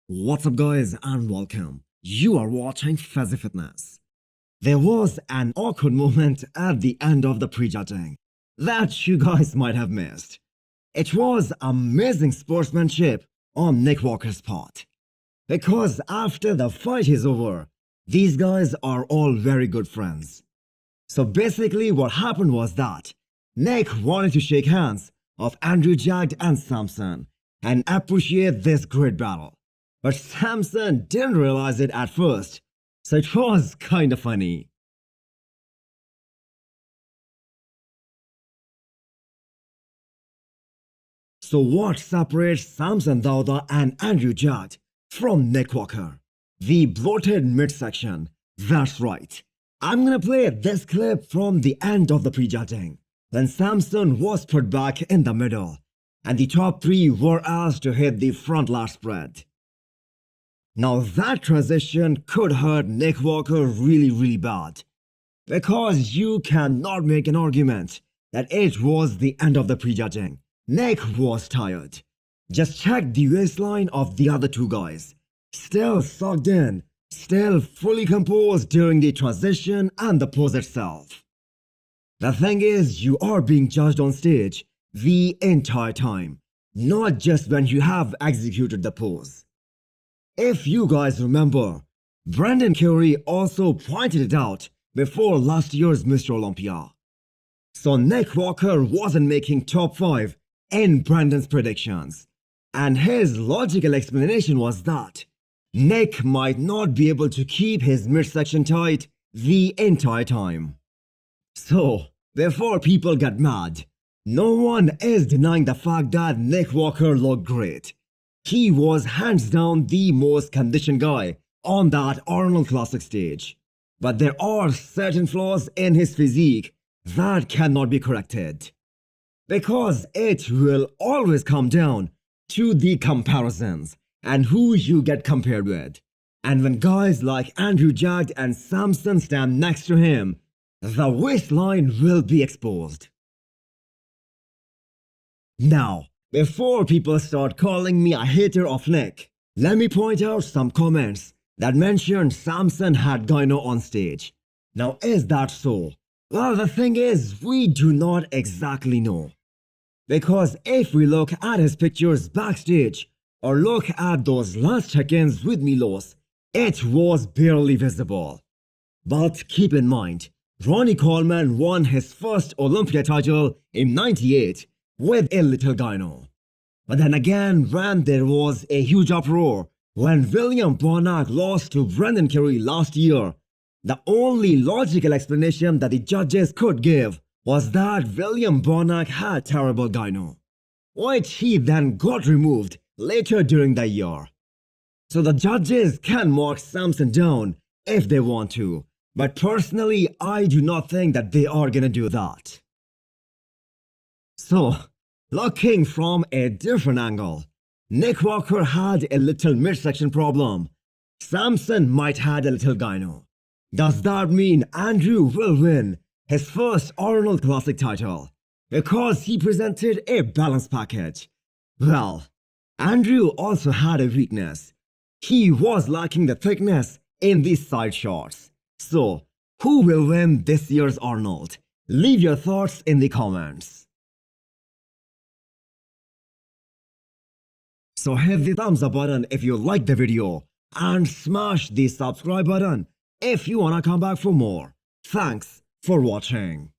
What's up guys and welcome. You are watching Fazi Fitness. There was an awkward moment at the end of the prejudging that you guys might have missed. It was amazing sportsmanship on Nick Walker's part. Because after the fight is over, these guys are all very good friends. So basically what happened was that Nick wanted to shake hands of Andrew Jagged and Samson and appreciate this great battle. But Samson didn't realize it at first, so it was kinda funny. So what separates Samson Dauda and Andrew Jagged from Nick Walker? The bloated midsection. That's right. I'm gonna play this clip from the end of the prejudging, when Samson was put back in the middle, and the top three were asked to hit the front lat spread. Now that transition could hurt Nick Walker really bad, because you cannot make an argument that it was the end of the prejudging. Nick was tired. Just check the waistline of the other two guys. Still sucked in, still fully composed during the transition and the pose itself. The thing is, you are being judged on stage the entire time, not just when you have executed the pose. If you guys remember, Brandon Curry also pointed it out before last year's Mr. Olympia. So Nick Walker wasn't making top 5 in Brandon's predictions, and his logical explanation was that Nick might not be able to keep his midsection tight the entire time. So, before people get mad, no one is denying the fact that Nick Walker looked great. He was hands down the most conditioned guy on that Arnold Classic stage. But there are certain flaws in his physique that cannot be corrected. Because it will always come down to the comparisons and who you get compared with. And when guys like Andrew Jagged and Samson stand next to him, the waistline will be exposed. Now, before people start calling me a hater of Nick, let me point out some comments that mentioned Samson had Gyno on stage. Now, is that so? Well, the thing is, we do not exactly know. Because if we look at his pictures backstage, or look at those last check-ins with Milos, it was barely visible. But keep in mind, Ronnie Coleman won his first Olympia title in '98 with a little Gyno. But then again, when there was a huge uproar when William Bonac lost to Brandon Curry last year, the only logical explanation that the judges could give was that William Bonac had terrible Gyno, which he then got removed later during the year. So the judges can mark Samson down if they want to, but personally I do not think that they are gonna do that. So, looking from a different angle, Nick Walker had a little midsection problem. Samson might had a little Gyno. Does that mean Andrew will win his first Arnold Classic title because he presented a balanced package? Well, Andrew also had a weakness. He was lacking the thickness in these side shots. So, who will win this year's Arnold? Leave your thoughts in the comments. So hit the thumbs up button if you liked the video and smash the subscribe button if you wanna come back for more. Thanks for watching.